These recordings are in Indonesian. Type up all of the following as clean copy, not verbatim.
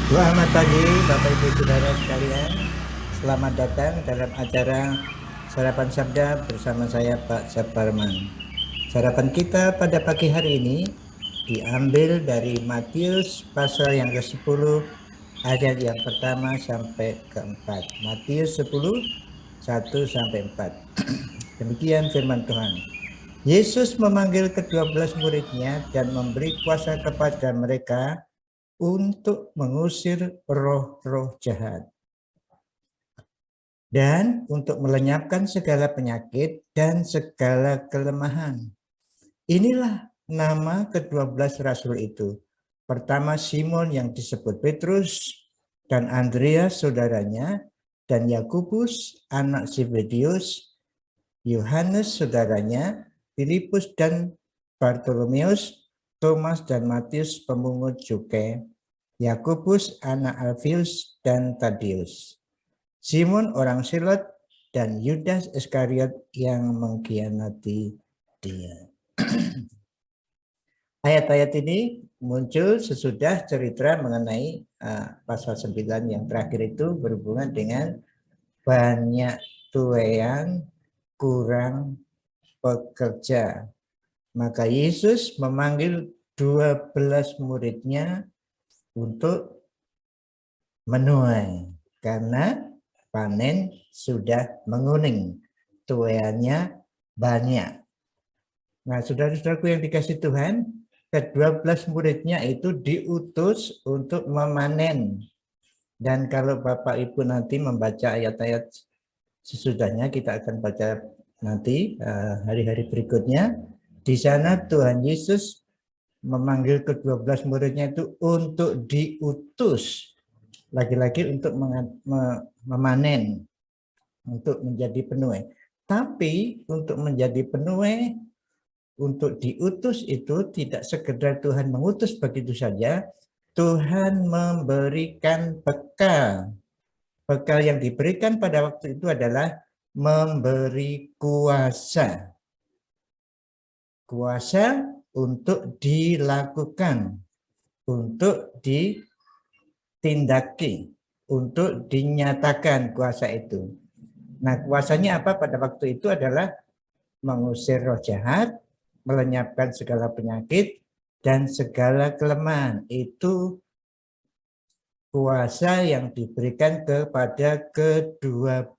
Selamat pagi Bapak Ibu Saudara sekalian. Selamat datang dalam acara Sarapan Sabda bersama saya Pak Saparman. Sarapan kita pada pagi hari ini diambil dari Matius pasal yang ke-10 ayat yang pertama sampai ke-4. Matius 10 1 sampai 4. Demikian firman Tuhan. Yesus memanggil ke-12 muridnya dan memberi kuasa kepada mereka untuk mengusir roh-roh jahat dan untuk melenyapkan segala penyakit dan segala kelemahan. Inilah nama ke-12 rasul itu. Pertama Simon yang disebut Petrus, dan Andreas saudaranya, dan Yakobus anak Zebedius, Yohanes saudaranya, Filipus dan Bartolomeus, Thomas dan Matius pemungut cukai, Yakobus anak Alfius dan Tadius, Simon orang Selot, dan Yudas Iskariot yang mengkhianati dia. Ayat-ayat ini muncul sesudah cerita mengenai pasal 9 yang terakhir itu berhubungan dengan banyak tuaian kurang pekerja. Maka Yesus memanggil 12 muridnya untuk menuai karena panen sudah menguning, tuaiannya banyak. Nah, saudara-saudaraku yang dikasih Tuhan, ke-12 muridnya itu diutus untuk memanen. Dan kalau Bapak Ibu nanti membaca ayat-ayat sesudahnya, kita akan baca nanti hari-hari berikutnya. Di sana Tuhan Yesus memanggil ke-12 muridnya itu untuk diutus. Lagi-lagi untuk memanen, untuk menjadi penuai. Tapi untuk menjadi penuai, untuk diutus itu tidak sekedar Tuhan mengutus begitu saja, Tuhan memberikan bekal. Bekal yang diberikan pada waktu itu adalah memberi kuasa. Kuasa untuk dilakukan, untuk ditindaki, untuk dinyatakan kuasa itu. Nah, kuasanya apa pada waktu itu adalah mengusir roh jahat, melenyapkan segala penyakit, dan segala kelemahan. Itu kuasa yang diberikan kepada ke-12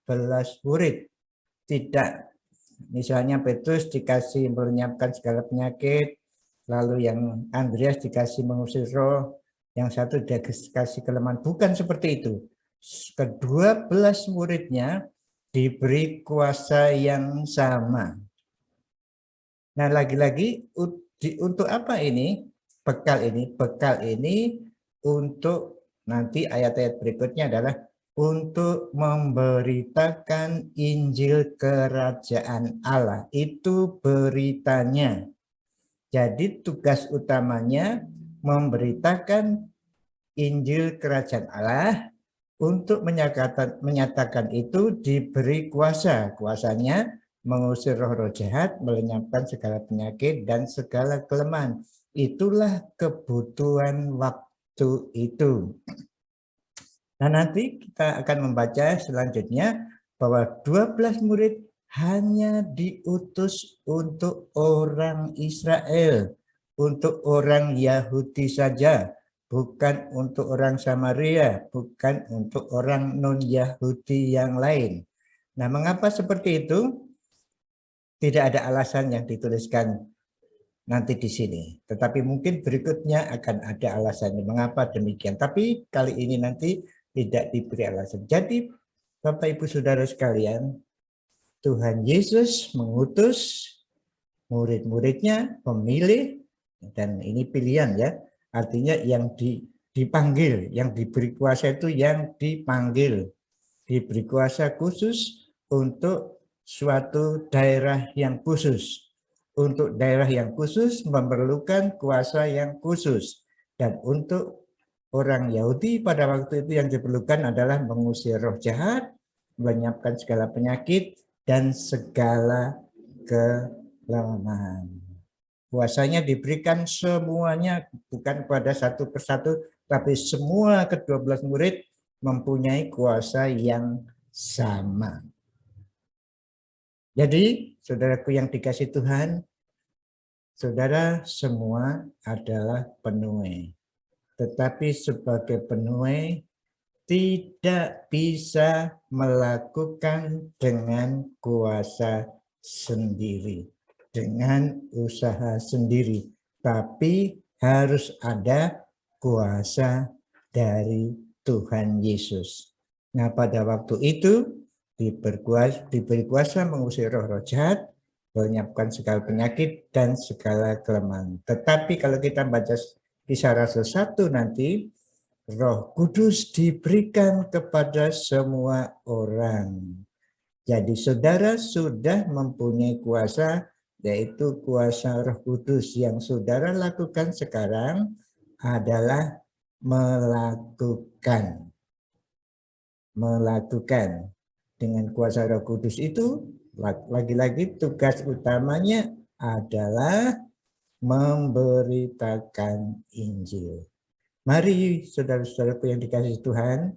murid. Tidak misalnya Petrus dikasih melenyapkan segala penyakit, lalu yang Andreas dikasih mengusir roh, yang satu dikasih kelemahan. Bukan seperti itu. Ke-12 muridnya diberi kuasa yang sama. Nah, lagi-lagi untuk apa ini? Bekal ini. Bekal ini untuk nanti ayat-ayat berikutnya adalah untuk memberitakan Injil Kerajaan Allah. Itu beritanya. Jadi tugas utamanya memberitakan Injil Kerajaan Allah. Untuk menyatakan itu diberi kuasa. Kuasanya mengusir roh-roh jahat, melenyapkan segala penyakit dan segala kelemahan. Itulah kebutuhan waktu itu. Nah, nanti kita akan membaca selanjutnya bahwa 12 murid hanya diutus untuk orang Israel, untuk orang Yahudi saja, bukan untuk orang Samaria, bukan untuk orang non-Yahudi yang lain. Nah, mengapa seperti itu? Tidak ada alasan yang dituliskan nanti di sini. Tetapi mungkin berikutnya akan ada alasannya mengapa demikian. Tapi kali ini nanti tidak diberi alasan. Jadi Bapak Ibu Saudara sekalian, Tuhan Yesus mengutus murid-muridnya, memilih, dan ini pilihan ya. Artinya yang dipanggil, yang diberi kuasa itu yang dipanggil. Diberi kuasa khusus untuk suatu daerah yang khusus. Untuk daerah yang khusus memerlukan kuasa yang khusus. Dan untuk orang Yahudi pada waktu itu yang diperlukan adalah mengusir roh jahat, melenyapkan segala penyakit, dan segala kelemahan. Kuasanya diberikan semuanya, bukan pada satu persatu, tapi semua ke-12 murid mempunyai kuasa yang sama. Jadi, saudaraku yang dikasih Tuhan, saudara semua adalah penuai. Tetapi sebagai penuai tidak bisa melakukan dengan kuasa sendiri, dengan usaha sendiri, tapi harus ada kuasa dari Tuhan Yesus. Nah, pada waktu itu diberi kuasa mengusir roh-roh jahat, melenyapkan segala penyakit dan segala kelemahan. Tetapi kalau kita baca Kisah Rasul 1 nanti, Roh Kudus diberikan kepada semua orang. Jadi saudara sudah mempunyai kuasa, yaitu kuasa Roh Kudus. Yang saudara lakukan sekarang adalah melakukan. Dengan kuasa Roh Kudus itu, lagi-lagi tugas utamanya adalah memberitakan Injil. Mari saudara-saudaraku yang dikasihi Tuhan,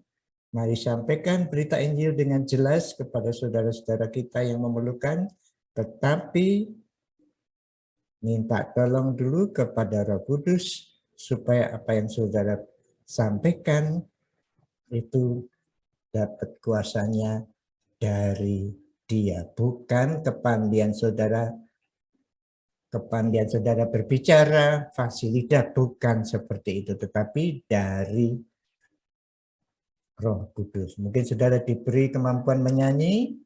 mari sampaikan berita Injil dengan jelas kepada saudara-saudara kita yang memerlukan, tetapi minta tolong dulu kepada Roh Kudus supaya apa yang saudara sampaikan itu dapat kuasanya dari Dia, bukan kepandaian saudara berbicara, fasilitas, bukan seperti itu, tetapi dari Roh Kudus. Mungkin saudara diberi kemampuan menyanyi,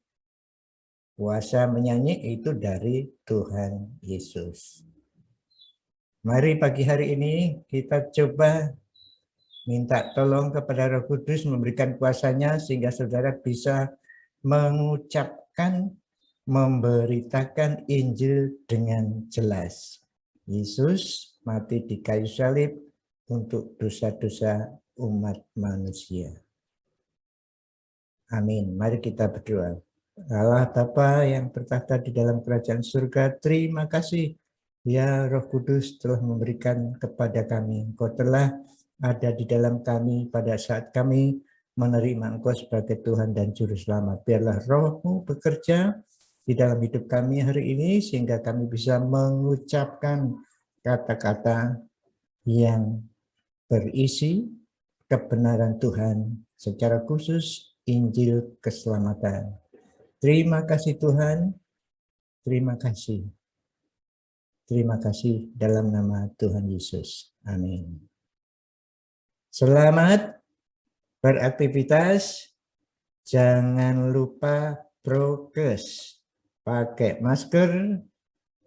kuasa menyanyi itu dari Tuhan Yesus. Mari pagi hari ini kita coba minta tolong kepada Roh Kudus memberikan kuasanya sehingga saudara bisa mengucapkan, memberitakan Injil dengan jelas. Yesus mati di kayu salib untuk dosa-dosa umat manusia. Amin. Mari kita berdoa. Allah Bapa yang bertahta di dalam kerajaan surga, terima kasih ya Roh Kudus telah memberikan kepada kami. Engkau telah ada di dalam kami pada saat kami menerima Engkau sebagai Tuhan dan Juru Selamat. Biarlah Roh-Mu bekerja di dalam hidup kami hari ini sehingga kami bisa mengucapkan kata-kata yang berisi kebenaran Tuhan, secara khusus Injil keselamatan. Terima kasih Tuhan, terima kasih. Terima kasih dalam nama Tuhan Yesus. Amin. Selamat beraktivitas, jangan lupa prokes. Pakai masker,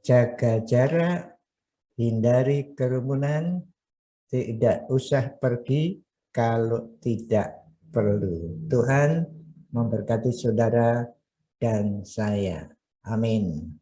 jaga jarak, hindari kerumunan, tidak usah pergi kalau tidak perlu. Tuhan memberkati saudara dan saya. Amin.